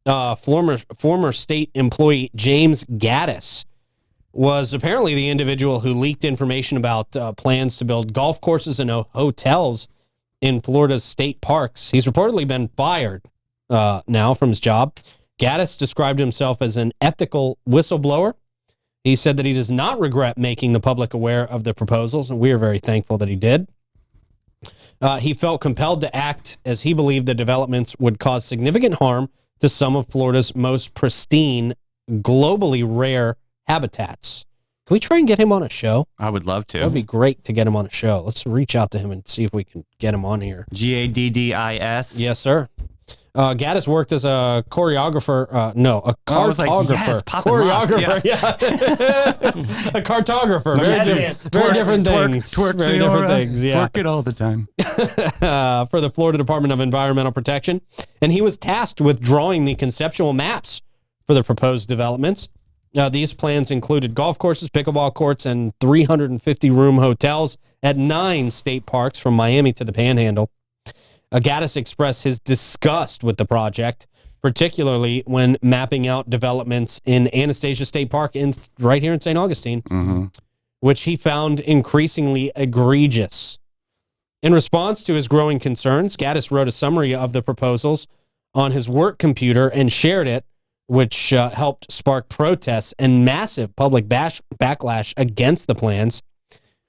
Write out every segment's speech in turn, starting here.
former state employee James Gaddis was apparently the individual who leaked information about plans to build golf courses and hotels in Florida's state parks. He's reportedly been fired now from his job. Gaddis described himself as an ethical whistleblower. He said that he does not regret making the public aware of the proposals, and we are very thankful that he did. He felt compelled to act as he believed the developments would cause significant harm to some of Florida's most pristine, globally rare habitats. Can we try and get him on a show? I would love to. That would be great to get him on a show. Let's reach out to him and see if we can get him on here. Gaddis. Yes, sir. Gaddis worked as a choreographer. A cartographer. Yes, choreographer, yeah. A cartographer. Very different things. Very different things, yeah. Twerk it all the time. For the Florida Department of Environmental Protection. And he was tasked with drawing the conceptual maps for the proposed developments. These plans included golf courses, pickleball courts, and 350-room hotels at 9 state parks from Miami to the Panhandle. Gaddis expressed his disgust with the project, particularly when mapping out developments in Anastasia State Park right here in St. Augustine, which he found increasingly egregious. In response to his growing concerns, Gaddis wrote a summary of the proposals on his work computer and shared it, which helped spark protests and massive public backlash against the plans.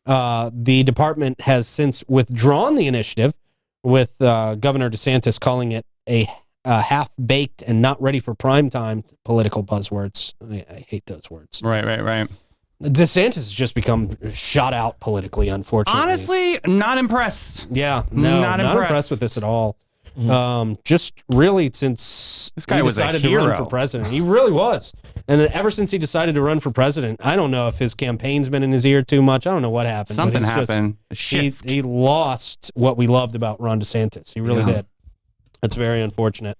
The department has since withdrawn the initiative, with Governor DeSantis calling it a half-baked and not ready for prime time political buzzwords. I hate those words. Right. DeSantis has just become shot out politically, unfortunately. Honestly, not impressed. Yeah, no, not impressed with this at all. Just really since this guy he was decided to run for president. He really was. And then ever since he decided to run for president, I don't know if his campaign's been in his ear too much. I don't know what happened. Something happened. He lost what we loved about Ron DeSantis. He really did. That's very unfortunate.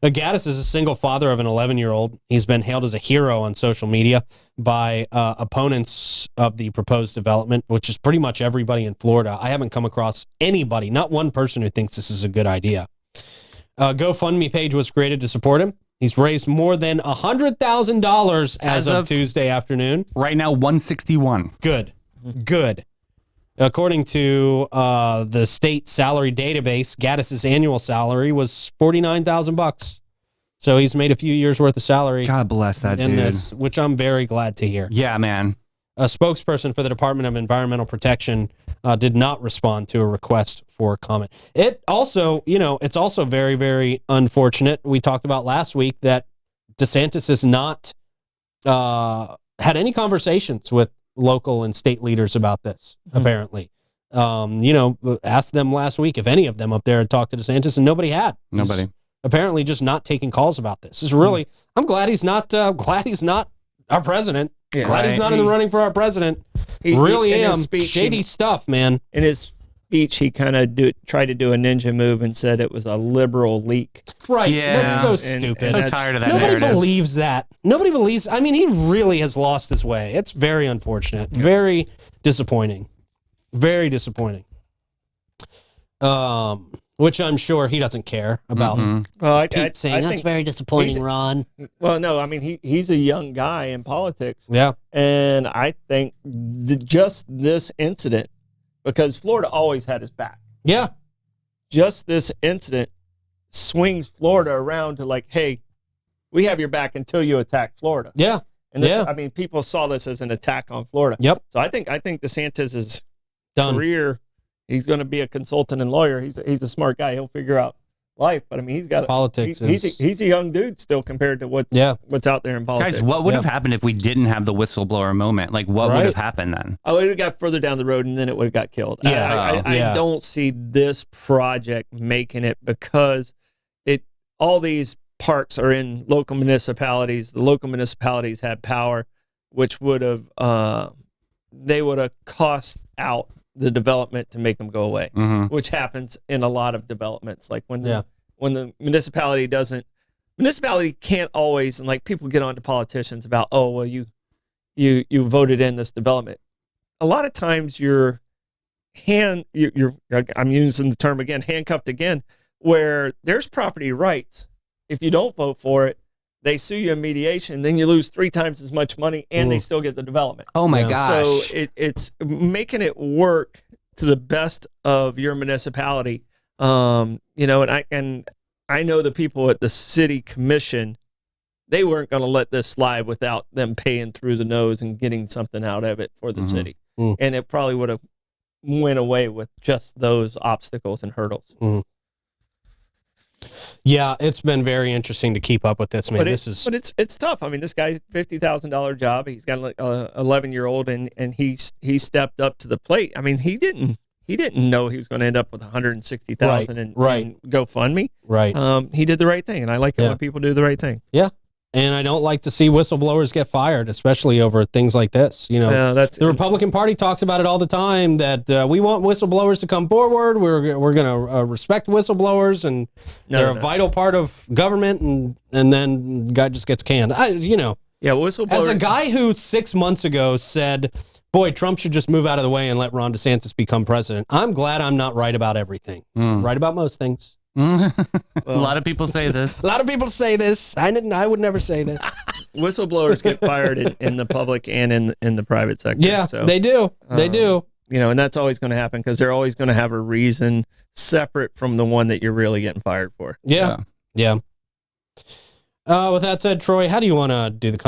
Gaddis is a single father of an 11-year-old. He's been hailed as a hero on social media by opponents of the proposed development, which is pretty much everybody in Florida. I haven't come across anybody, not one person who thinks this is a good idea. A GoFundMe page was created to support him. He's raised more than $100,000 as of Tuesday afternoon. Right now, 161. Good. According to the state salary database, Gaddis's annual salary was $49,000. So he's made a few years worth of salary. God bless that dude. This, which I'm very glad to hear. Yeah, man. A spokesperson for the Department of Environmental Protection did not respond to a request for comment. It also, it's also very, very unfortunate. We talked about last week that DeSantis has not had any conversations with local and state leaders about this, apparently. Asked them last week if any of them up there had talked to DeSantis, and nobody had. Nobody. He's apparently just not taking calls about this. This is really, I'm glad he's not our president. Yeah, glad he's not in the running for our president. Shady stuff, man. In his speech, he kind of tried to do a ninja move and said it was a liberal leak. Right. Yeah. That's so stupid. So tired of that Nobody narrative. believes that. Nobody believes. I mean, he really has lost his way. It's very unfortunate. Very disappointing. Very disappointing. Which I'm sure he doesn't care about. Well, Pete saying that's very disappointing, Ron. Well, no, I mean he's a young guy in politics. Yeah, and I think just this incident, because Florida always had his back. Yeah, just this incident swings Florida around to like, hey, we have your back until you attack Florida. Yeah, and this, I mean, people saw this as an attack on Florida. Yep. So I think DeSantis' done. career. He's going to be a consultant and lawyer. He's a smart guy. He'll figure out life. But I mean, he's got politics. He's a young dude still compared to what's out there in politics. Guys, what would have happened if we didn't have the whistleblower moment? Like, what would have happened then? Oh, it would have got further down the road, and then it would have got killed. I don't see this project making it because all these parks are in local municipalities. The local municipalities have power, which would have they would have cost out the development to make them go away, which happens in a lot of developments. Like when the municipality can't always, and like people get on to politicians about, oh, well, you voted in this development. A lot of times you're I'm using the term again, handcuffed again, where there's property rights, if you don't vote for it, they sue you in mediation, then you lose 3 times as much money, and they still get the development. Oh my gosh! So it's making it work to the best of your municipality. And I know the people at the city commission, they weren't going to let this slide without them paying through the nose and getting something out of it for the city. And it probably would have went away with just those obstacles and hurdles. Yeah, it's been very interesting to keep up with this, man. But it's tough. I mean, this guy, $50,000 job. He's got an 11-year-old, and he stepped up to the plate. I mean, he didn't know he was going to end up with $160,000 in GoFundMe. Right. He did the right thing, and I like it when people do the right thing. Yeah. And I don't like to see whistleblowers get fired, especially over things like this. You know, the Republican Party talks about it all the time, that we want whistleblowers to come forward. We're going to respect whistleblowers, and they're a vital part of government. And then the guy just gets canned. Whistleblower. As a guy who 6 months ago said, boy, Trump should just move out of the way and let Ron DeSantis become president, I'm glad I'm not right about everything. Right about most things. A lot of people say this. A lot of people say this. I would never say this. Whistleblowers get fired in the public and in the private sector. Yeah, so, they do. They do. And that's always going to happen, because they're always going to have a reason separate from the one that you're really getting fired for. Yeah. With that said, Troy, how do you want to do the